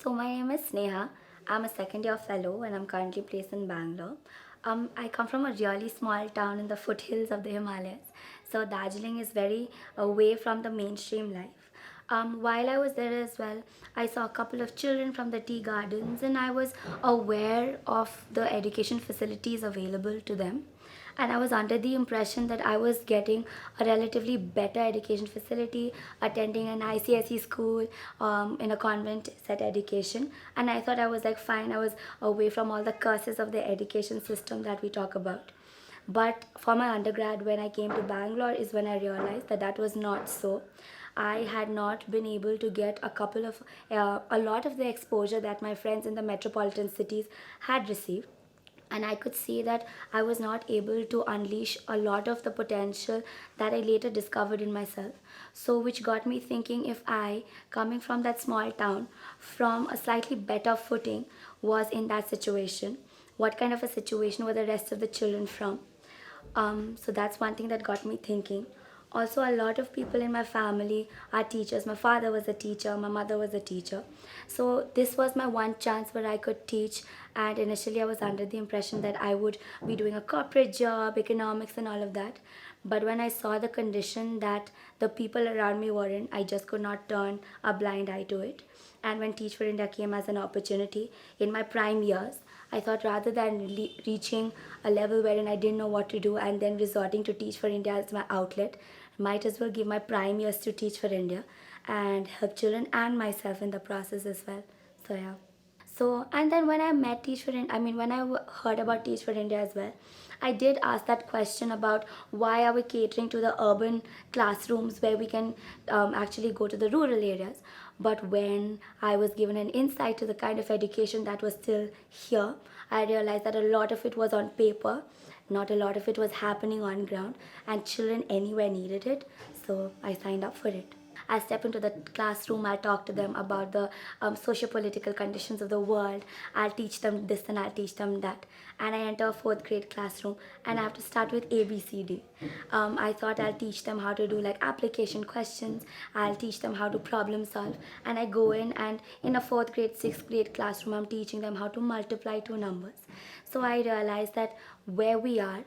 So my name is Sneha. I'm a second year fellow and I'm currently placed in Bangalore. I come from a really small town in the foothills of the Himalayas. So Darjeeling is very away from the mainstream life. While I was there as well, I saw a couple of children from the tea gardens and I was aware of the education facilities available to them, and I was under the impression that I was getting a relatively better education facility, attending an ICSE school, in a convent set education, and I thought I was like fine. I was away from all the curses of the education system that we talk about. But for my undergrad, when I came to Bangalore, is when I realized that that was not so. I had not been able to get a lot of the exposure that my friends in the metropolitan cities had received, and I could see that I was not able to unleash a lot of the potential that I later discovered in myself. So, which got me thinking, if I, coming from that small town, from a slightly better footing, was in that situation, what kind of a situation were the rest of the children from? So that's one thing that got me thinking. Also, a lot of people in my family are teachers. My father was a teacher, my mother was a teacher. So this was my one chance where I could teach. And initially, I was under the impression that I would be doing a corporate job, economics, and all of that. But when I saw the condition that the people around me were in, I just could not turn a blind eye to it. And when Teach for India came as an opportunity in my prime years, I thought rather than reaching a level wherein I didn't know what to do and then resorting to Teach for India as my outlet, might as well give my prime years to Teach for India and help children and myself in the process as well. So yeah. So, and then when I met Teach for India, I mean, when heard about Teach for India as well, I did ask that question about why are we catering to the urban classrooms where we can actually go to the rural areas. But when I was given an insight to the kind of education that was still here, I realized that a lot of it was on paper, not a lot of it was happening on ground, and children anywhere needed it. So I signed up for it. I step into the classroom, I'll talk to them about the socio-political conditions of the world. I'll teach them this and I'll teach them that. And I enter a fourth grade classroom and I have to start with ABCD. I thought I'll teach them how to do like application questions. I'll teach them how to problem solve. And I go in, and in a fourth grade, sixth grade classroom, I'm teaching them how to multiply two numbers. So I realized that where we are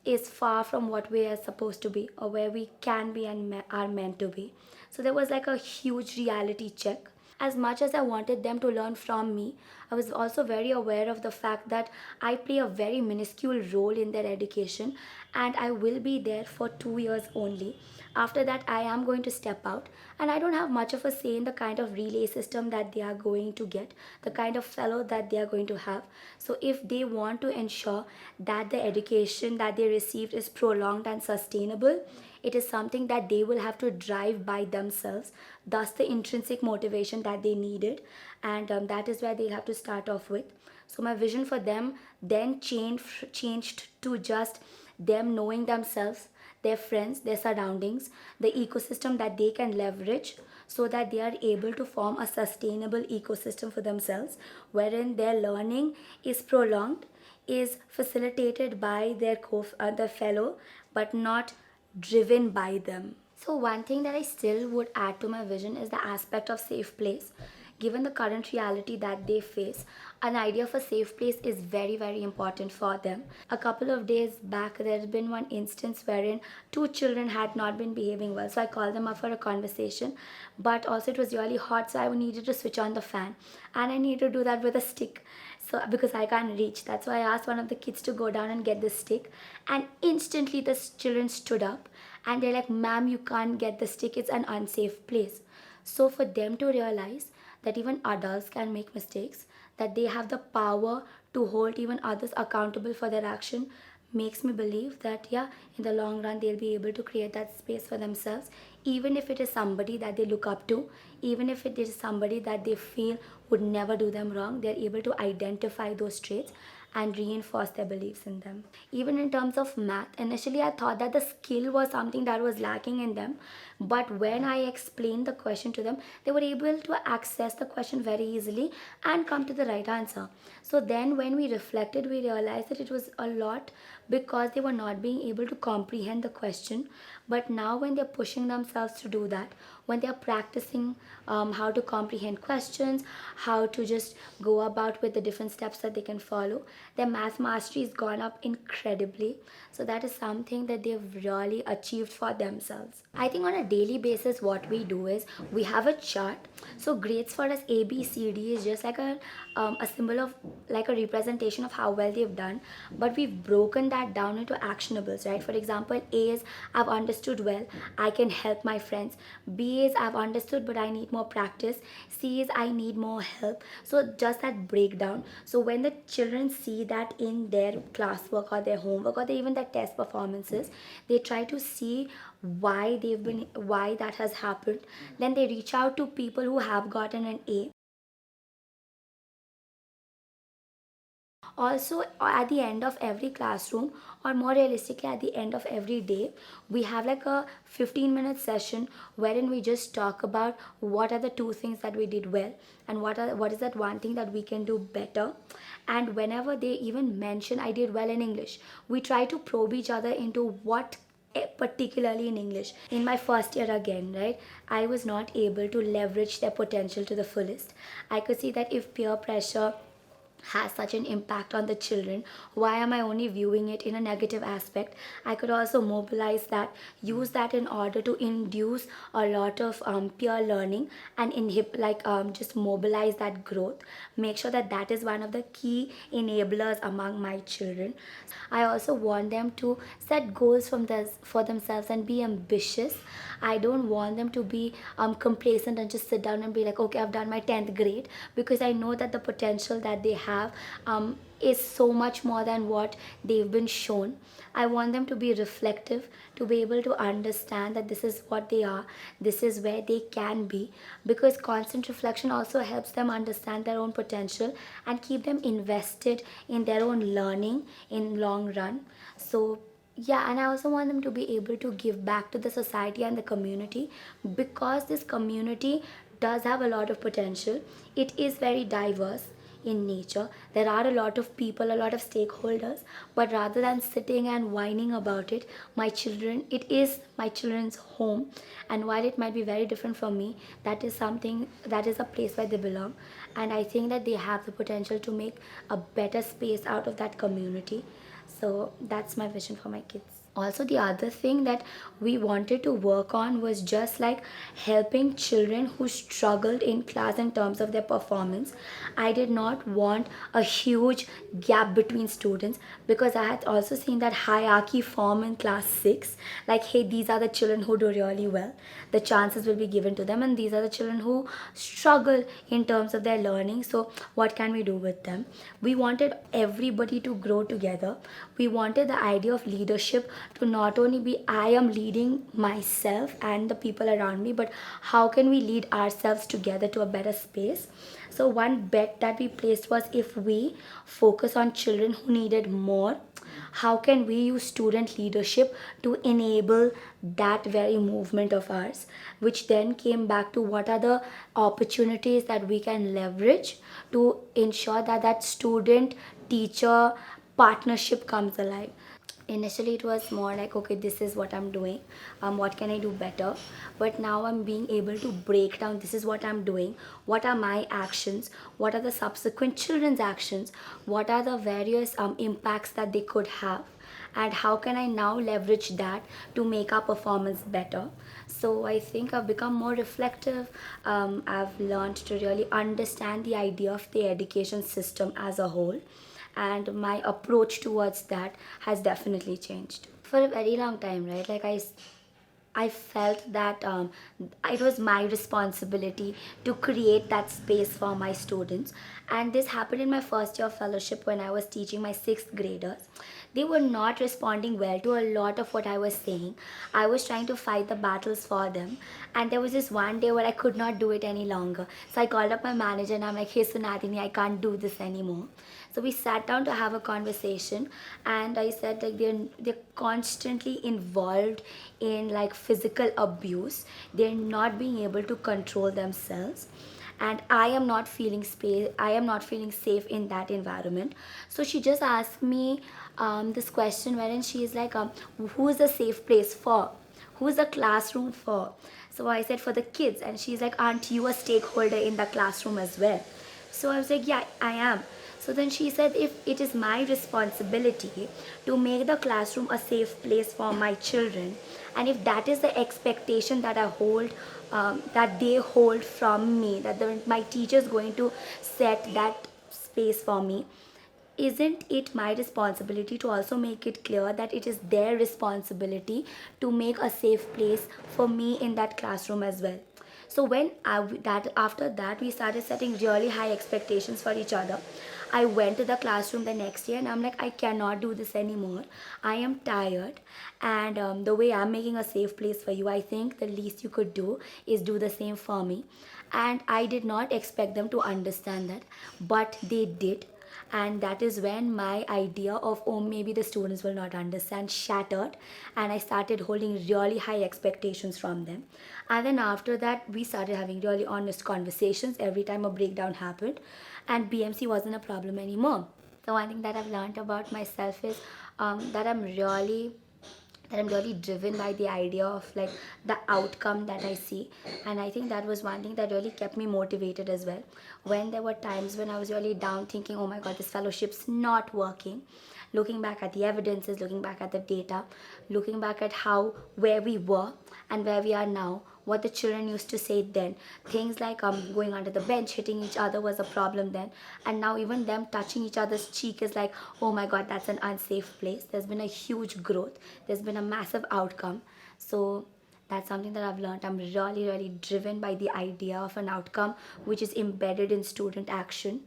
is far from what we are supposed to be or where we can be and are meant to be. So there was like a huge reality check. As much as I wanted them to learn from me, I was also very aware of the fact that I play a very minuscule role in their education, and I will be there for 2 years only. After that, I am going to step out, and I don't have much of a say in the kind of relay system that they are going to get, the kind of fellow that they are going to have. So, if they want to ensure that the education that they received is prolonged and sustainable, it is something that they will have to drive by themselves, thus the intrinsic motivation that they needed, and that is where they'll have to start off with. So my vision for them then changed to just them knowing themselves, their friends, their surroundings, the ecosystem that they can leverage, so that they are able to form a sustainable ecosystem for themselves, wherein their learning is prolonged, is facilitated by their fellow, but not driven by them. So, one thing that I still would add to my vision is the aspect of safe place. Given the current reality that they face, an idea of a safe place is very, very important for them. A couple of days back, there has been one instance wherein two children had not been behaving well. So, I called them up for a conversation, but also it was really hot, so I needed to switch on the fan, and I need to do that with a stick. So, because I can't reach, that's why I asked one of the kids to go down and get the stick, and instantly the children stood up and they're like, ma'am, you can't get the stick, it's an unsafe place. So for them to realize that even adults can make mistakes, that they have the power to hold even others accountable for their action, makes me believe that yeah, in the long run they'll be able to create that space for themselves, even if it is somebody that they look up to, even if it is somebody that they feel would never do them wrong. They're able to identify those traits and reinforce their beliefs in them. Even in terms of math, initially I thought that the skill was something that was lacking in them, but when I explained the question to them, they were able to access the question very easily and come to the right answer. So then when we reflected, we realized that it was a lot because they were not being able to comprehend the question. But now, when they're pushing themselves to do that, when they're practicing how to comprehend questions, how to just go about with the different steps that they can follow, their math mastery has gone up incredibly. So that is something that they've really achieved for themselves. I think on a daily basis, what we do is we have a chart. So grades for us, A, B, C, D is just like a symbol of, like a representation of how well they've done, but we've broken that down into actionables, right? For example, A is I've understood well, I can help my friends. B is I've understood but I need more practice. C is I need more help. So just that breakdown. So when the children see that in their classwork or their homework or even their test performances, they try to see why that has happened. Then they reach out to people who have gotten an A. Also, at the end of every classroom, or more realistically at the end of every day, we have like a 15-minute session wherein we just talk about what are the two things that we did well, and what is that one thing that we can do better. And whenever they even mention I did well in English, we try to probe each other into what, particularly in English. In my first year again, right, I was not able to leverage their potential to the fullest. I could see that if peer pressure has such an impact on the children, why am I only viewing it in a negative aspect? I could also mobilize that, use that in order to induce a lot of peer learning, and just mobilize that growth, make sure that that is one of the key enablers among my children. I also want them to set goals for themselves and be ambitious. I don't want them to be complacent and just sit down and be like, okay, I've done my 10th grade, because I know that the potential that they have is so much more than what they've been shown. I want them to be reflective, to be able to understand that this is what they are, this is where they can be, because constant reflection also helps them understand their own potential and keep them invested in their own learning in long run. So yeah, and I also want them to be able to give back to the society and the community, because this community does have a lot of potential. It is very diverse in nature. There are a lot of people, a lot of stakeholders, but rather than sitting and whining about it, it is my children's home. And while it might be very different from me, that is a place where they belong. And I think that they have the potential to make a better space out of that community. So that's my vision for my kids. Also, the other thing that we wanted to work on was just like helping children who struggled in class in terms of their performance. I did not want a huge gap between students, because I had also seen that hierarchy form in class 6. Like, hey, these are the children who do really well, the chances will be given to them, and these are the children who struggle in terms of their learning. So what can we do with them? We wanted everybody to grow together. We wanted the idea of leadership to not only be I am leading myself and the people around me, but how can we lead ourselves together to a better space. So one bet that we placed was, if we focus on children who needed more, how can we use student leadership to enable that very movement of ours, which then came back to what are the opportunities that we can leverage to ensure that that student teacher partnership comes alive. Initially it was more like, okay, this is what I'm doing, what can I do better? But now I'm being able to break down, this is what I'm doing, what are my actions, what are the subsequent children's actions, what are the various impacts that they could have, and how can I now leverage that to make our performance better. So I think I've become more reflective. I've learned to really understand the idea of the education system as a whole, and my approach towards that has definitely changed. For a very long time, right, I felt that it was my responsibility to create that space for my students. And this happened in my first year of fellowship when I was teaching my sixth graders. They were not responding well to a lot of what I was saying. I was trying to fight the battles for them. And there was this one day where I could not do it any longer. So I called up my manager and I'm like, hey Sunadini, I can't do this anymore. So we sat down to have a conversation, and I said, like, they're constantly involved in like physical abuse. They're not being able to control themselves. and I am not feeling space, I am not feeling safe in that environment. So she just asked me this question wherein she is like, who is a safe place for, who is the classroom for? So I said, for the kids. And she's like, aren't you a stakeholder in the classroom as well? So I was like, yeah, I am. So then she said, if it is my responsibility to make the classroom a safe place for my children, and if that is the expectation that I hold, that they hold from me, that my teacher is going to set that space for me, isn't it my responsibility to also make it clear that it is their responsibility to make a safe place for me in that classroom as well? So when that after that we started setting really high expectations for each other, I went to the classroom the next day and I'm like, I cannot do this anymore. I am tired, and the way I'm making a safe place for you, I think the least you could do is do the same for me. And I did not expect them to understand that, but they did. And that is when my idea of, oh, maybe the students will not understand, shattered, and I started holding really high expectations from them. And then after that we started having really honest conversations every time a breakdown happened, and BMC wasn't a problem anymore. The one thing that I've learned about myself is that I'm really driven by the idea of like the outcome that I see. And I think that was one thing that really kept me motivated as well. When there were times when I was really down thinking, oh my god, this fellowship's not working, looking back at the evidences, looking back at the data, looking back at how where we were and where we are now, what the children used to say then, things like going under the bench, hitting each other was a problem then, and now even them touching each other's cheek is like, oh my god, that's an unsafe place. There's been a huge growth, there's been a massive outcome. So that's something that I've learned. I'm really, really driven by the idea of an outcome which is embedded in student action.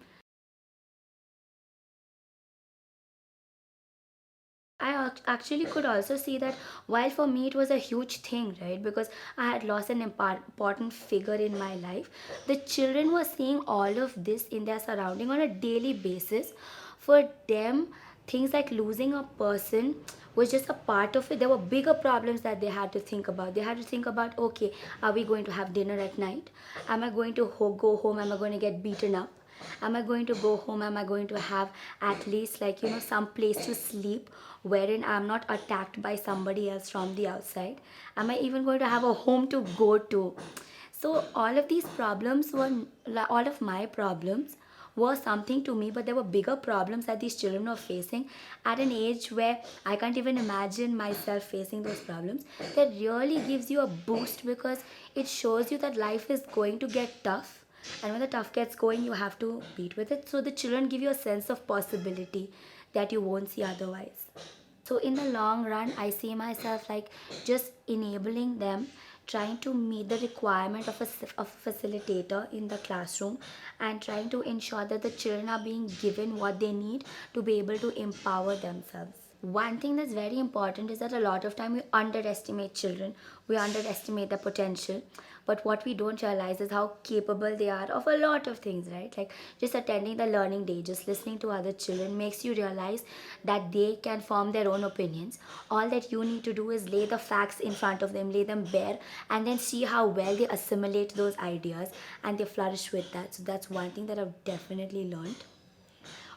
I actually could also see that while for me it was a huge thing, right? Because I had lost an important figure in my life. The children were seeing all of this in their surrounding on a daily basis. For them, things like losing a person was just a part of it. There were bigger problems that they had to think about. They had to think about, okay, are we going to have dinner at night? Am I going to go home? Am I going to get beaten up? Am I going to go home? Am I going to have at least, like, some place to sleep wherein I'm not attacked by somebody else from the outside? Am I even going to have a home to go to? So all of these problems were, all of my problems were something to me, but there were bigger problems that these children were facing at an age where I can't even imagine myself facing those problems. That really gives you a boost because it shows you that life is going to get tough, and when the tough gets going you have to beat with it. So the children give you a sense of possibility that you won't see otherwise. So in the long run I see myself like just enabling them, trying to meet the requirement of of a facilitator in the classroom, and trying to ensure that the children are being given what they need to be able to empower themselves. One thing that's very important is that a lot of time we underestimate children, we underestimate the potential, but what we don't realize is how capable they are of a lot of things, right? Like just attending the learning day, just listening to other children makes you realize that they can form their own opinions. All that you need to do is lay the facts in front of them, lay them bare, and then see how well they assimilate those ideas and they flourish with that. So that's one thing that I've definitely learned.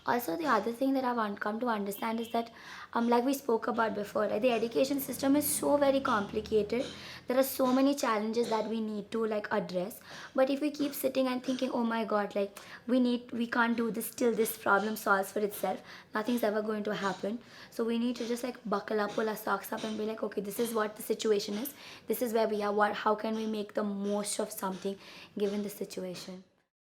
Also, the other thing that I've come to understand is that, like we spoke about before, right, the education system is so very complicated. There are so many challenges that we need to like address. But if we keep sitting and thinking, oh my god, like we can't do this till this problem solves for itself, nothing's ever going to happen. So we need to just like buckle up, pull our socks up, and be like, okay, this is what the situation is. This is where we are. What? How can we make the most of something given the situation?